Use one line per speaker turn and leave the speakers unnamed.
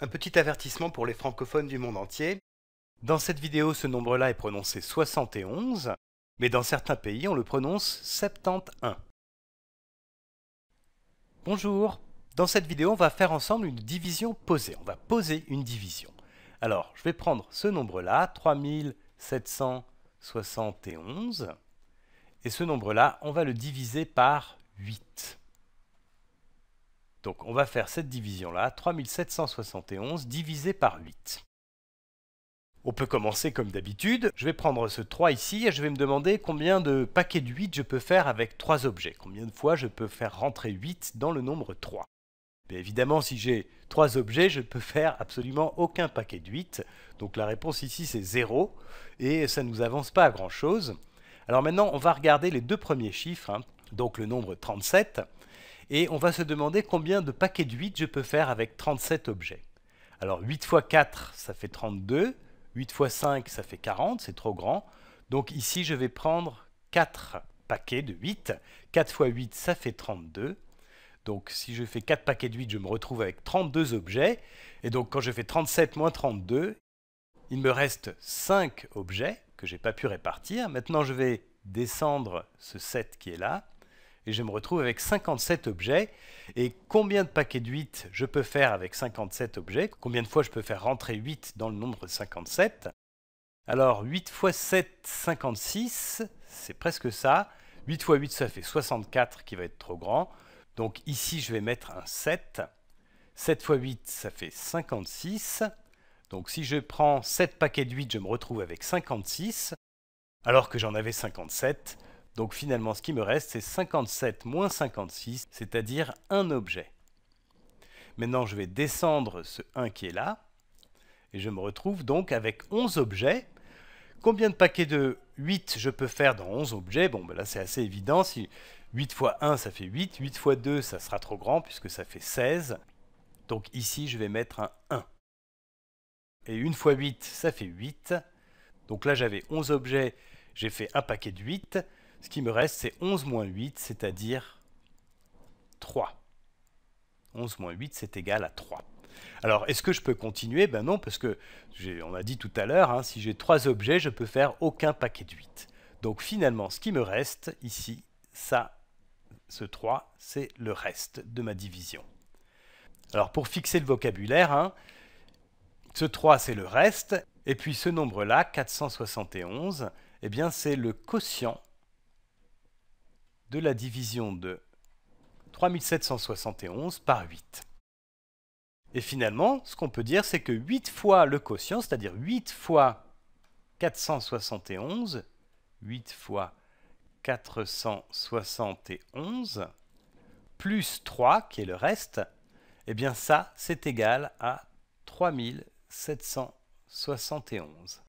Un petit avertissement pour les francophones du monde entier. Dans cette vidéo, ce nombre-là est prononcé 71, mais dans certains pays, on le prononce 71. Bonjour. Dans cette vidéo, on va faire ensemble une division posée. On va poser une division. Alors, je vais prendre ce nombre-là, 3771, et ce nombre-là, on va le diviser par 8. Donc, on va faire cette division-là, 3771 divisé par 8. On peut commencer comme d'habitude. Je vais prendre ce 3 ici et je vais me demander combien de paquets de 8 je peux faire avec 3 objets. Combien de fois je peux faire rentrer 8 dans le nombre 3. Bien évidemment, si j'ai 3 objets, je ne peux faire absolument aucun paquet de 8. Donc la réponse ici, c'est 0. Et ça ne nous avance pas à grand-chose. Alors maintenant, on va regarder les deux premiers chiffres, donc le nombre 37. Et on va se demander combien de paquets de 8 je peux faire avec 37 objets. Alors 8 fois 4, ça fait 32. 8 fois 5, ça fait 40, c'est trop grand. Donc ici, je vais prendre 4 paquets de 8. 4 fois 8, ça fait 32. Donc si je fais 4 paquets de 8, je me retrouve avec 32 objets. Et donc quand je fais 37 moins 32, il me reste 5 objets que je n'ai pas pu répartir. Maintenant, je vais descendre ce 7 qui est là. Et je me retrouve avec 57 objets. Et combien de paquets de 8 je peux faire avec 57 objets? Combien de fois je peux faire rentrer 8 dans le nombre 57? Alors 8 fois 7, 56, c'est presque ça. 8 fois 8, ça fait 64 qui va être trop grand. Donc ici, je vais mettre un 7. 7 fois 8, ça fait 56. Donc si je prends 7 paquets de 8, je me retrouve avec 56, alors que j'en avais 57. Donc finalement, ce qui me reste, c'est 57 moins 56, c'est-à-dire un objet. Maintenant, je vais descendre ce 1 qui est là, et je me retrouve donc avec 11 objets. Combien de paquets de 8 je peux faire dans 11 objets? Bon, ben là, c'est assez évident. Si 8 fois 1, ça fait 8. 8 fois 2, ça sera trop grand, puisque ça fait 16. Donc ici, je vais mettre un 1. Et 1 fois 8, ça fait 8. Donc là, j'avais 11 objets, j'ai fait un paquet de 8. Ce qui me reste, c'est 11 moins 8, c'est-à-dire 3. 11 moins 8, c'est égal à 3. Alors, est-ce que je peux continuer? Ben non, parce que, on a dit tout à l'heure, si j'ai 3 objets, je ne peux faire aucun paquet de 8. Donc finalement, ce qui me reste ici, ce 3, c'est le reste de ma division. Alors pour fixer le vocabulaire, ce 3, c'est le reste, et puis ce nombre-là, 471, eh bien c'est le quotient de la division de 3771 par 8. Et finalement, ce qu'on peut dire, c'est que 8 fois le quotient, c'est-à-dire 8 fois 471, 8 fois 471, plus 3, qui est le reste, eh bien ça, c'est égal à 3771.